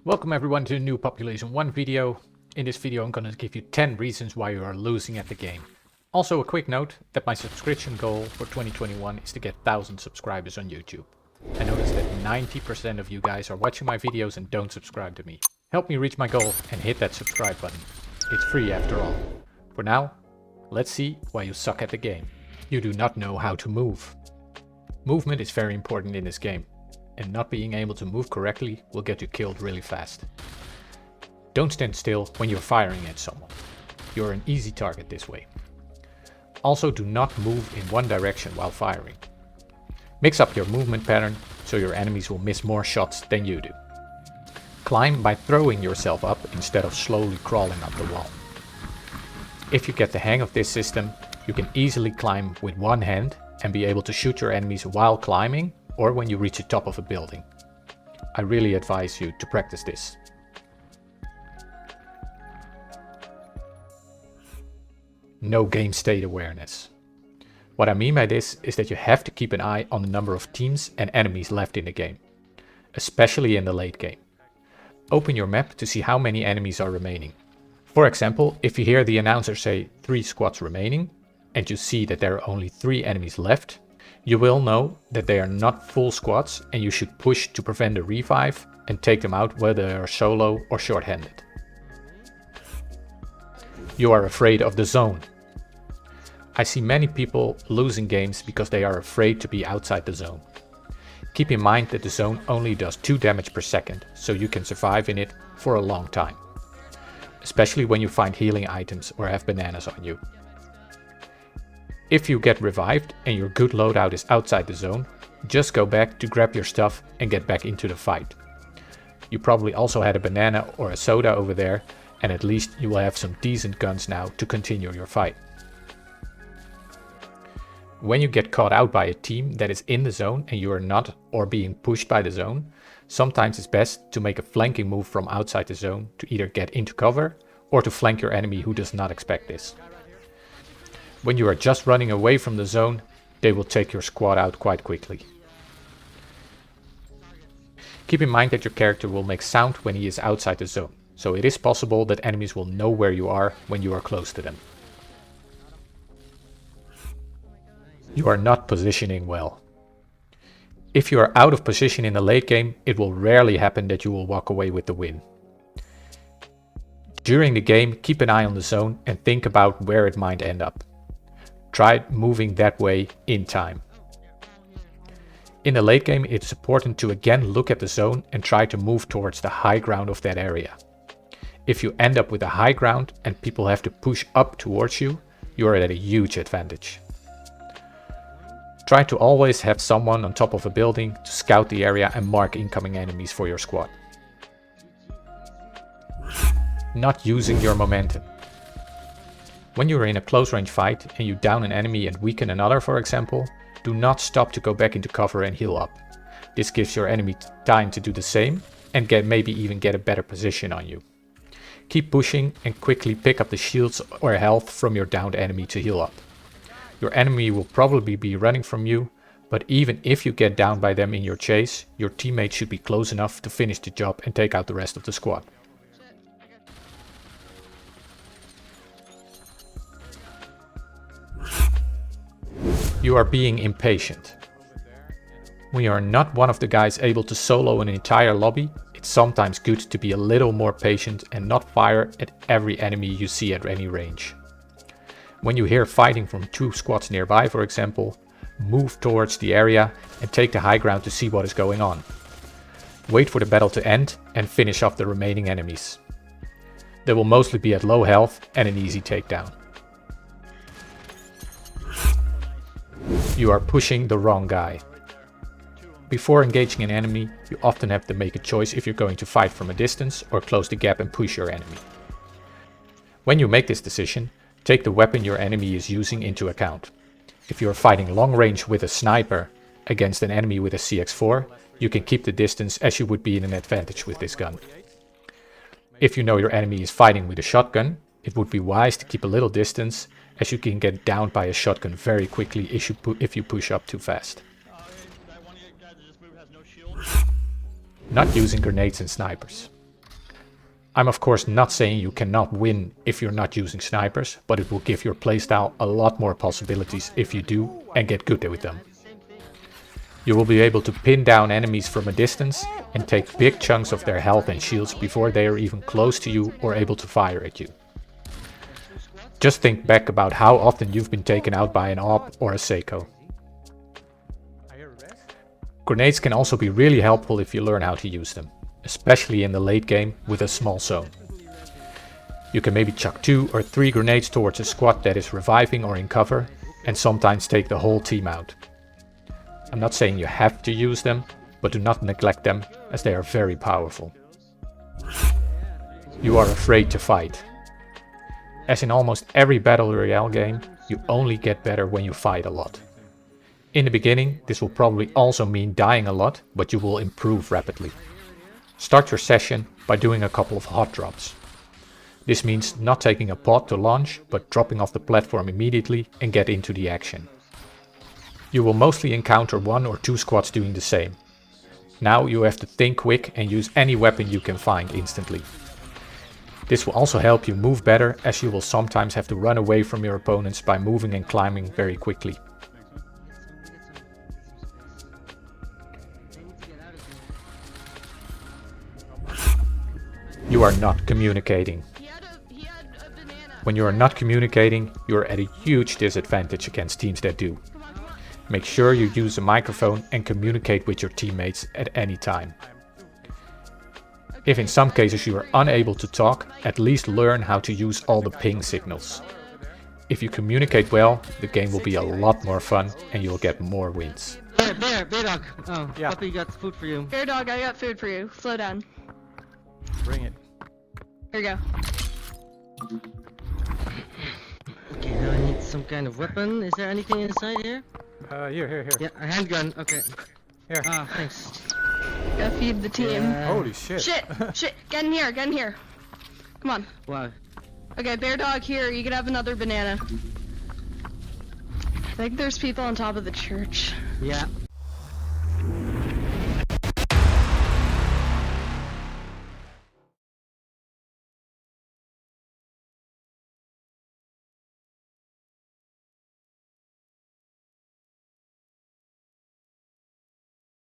Welcome everyone to a new Population 1 video. In this video I'm gonna give you 10 reasons why you are losing at the game. Also a quick note that my subscription goal for 2021 is to get 1000 subscribers on YouTube. I noticed that 90% of you guys are watching my videos and don't subscribe to me. Help me reach my goal and hit that subscribe button. It's free after all. For now, let's see why you suck at the game. You do not know how to move. Movement is very important in this game, and not being able to move correctly will get you killed really fast. Don't stand still when you're firing at someone. You're an easy target this way. Also, do not move in one direction while firing. Mix up your movement pattern so your enemies will miss more shots than you do. Climb by throwing yourself up instead of slowly crawling up the wall. If you get the hang of this system, you can easily climb with one hand and be able to shoot your enemies while climbing or when you reach the top of a building. I really advise you to practice this. No game state awareness. What I mean by this is that you have to keep an eye on the number of teams and enemies left in the game, especially in the late game. Open your map to see how many enemies are remaining. For example, if you hear the announcer say 3 squads remaining, and you see that there are only 3 enemies left, you will know that they are not full squads and you should push to prevent a revive and take them out whether they are solo or short-handed. You are afraid of the zone. I see many people losing games because they are afraid to be outside the zone. Keep in mind that the zone only does 2 damage per second, so you can survive in it for a long time. Especially when you find healing items or have bananas on you. If you get revived and your good loadout is outside the zone, just go back to grab your stuff and get back into the fight. You probably also had a banana or a soda over there, and at least you will have some decent guns now to continue your fight. When you get caught out by a team that is in the zone and you are not or being pushed by the zone, sometimes it's best to make a flanking move from outside the zone to either get into cover or to flank your enemy who does not expect this. When you are just running away from the zone, they will take your squad out quite quickly. Keep in mind that your character will make sound when he is outside the zone, so it is possible that enemies will know where you are when you are close to them. You are not positioning well. If you are out of position in the late game, it will rarely happen that you will walk away with the win. During the game, keep an eye on the zone and think about where it might end up. Try moving that way in time. In the late game, it's important to again look at the zone and try to move towards the high ground of that area. If you end up with a high ground and people have to push up towards you, you are at a huge advantage. Try to always have someone on top of a building to scout the area and mark incoming enemies for your squad. Not using your momentum. When you are in a close range fight and you down an enemy and weaken another, for example, do not stop to go back into cover and heal up. This gives your enemy time to do the same and maybe even get a better position on you. Keep pushing and quickly pick up the shields or health from your downed enemy to heal up. Your enemy will probably be running from you, but even if you get downed by them in your chase, your teammates should be close enough to finish the job and take out the rest of the squad. You are being impatient. When you are not one of the guys able to solo an entire lobby, it's sometimes good to be a little more patient and not fire at every enemy you see at any range. When you hear fighting from 2 squads nearby, for example, move towards the area and take the high ground to see what is going on. Wait for the battle to end and finish off the remaining enemies. They will mostly be at low health and an easy takedown. You are pushing the wrong guy. Before engaging an enemy, you often have to make a choice if you're going to fight from a distance or close the gap and push your enemy. When you make this decision, take the weapon your enemy is using into account. If you are fighting long range with a sniper against an enemy with a CX-4, you can keep the distance as you would be in an advantage with this gun. If you know your enemy is fighting with a shotgun, it would be wise to keep a little distance, as you can get downed by a shotgun very quickly if you push up too fast. Not using grenades and snipers. I'm of course not saying you cannot win if you're not using snipers, but it will give your playstyle a lot more possibilities if you do and get good with them. You will be able to pin down enemies from a distance and take big chunks of their health and shields before they are even close to you or able to fire at you. Just think back about how often you've been taken out by an AWP or a Seiko. Grenades can also be really helpful if you learn how to use them, especially in the late game with a small zone. You can maybe chuck 2 or 3 grenades towards a squad that is reviving or in cover, and sometimes take the whole team out. I'm not saying you have to use them, but do not neglect them, as they are very powerful. You are afraid to fight. As in almost every Battle Royale game, you only get better when you fight a lot. In the beginning, this will probably also mean dying a lot, but you will improve rapidly. Start your session by doing a couple of hot drops. This means not taking a pod to launch, but dropping off the platform immediately and get into the action. You will mostly encounter 1 or 2 squads doing the same. Now you have to think quick and use any weapon you can find instantly. This will also help you move better, as you will sometimes have to run away from your opponents by moving and climbing very quickly. You are not communicating. When you are not communicating, you are at a huge disadvantage against teams that do. Make sure you use a microphone and communicate with your teammates at any time. If in some cases you are unable to talk, at least learn how to use all the ping signals. If you communicate well, the game will be a lot more fun and you will get more wins. Bear Dog. Oh, yeah. Puppy got food for you. Bear Dog, I got food for you. Slow down. Bring it. Here you go. Okay, now I need some kind of weapon. Is there anything inside here? Here. Yeah, a handgun. Okay. Here. Ah, thanks. Gotta feed the team. Yeah. Holy shit. Shit! Get in here, get in here. Come on. Wow. Okay, Bear Dog, here, you can have another banana. I think there's people on top of the church. Yeah.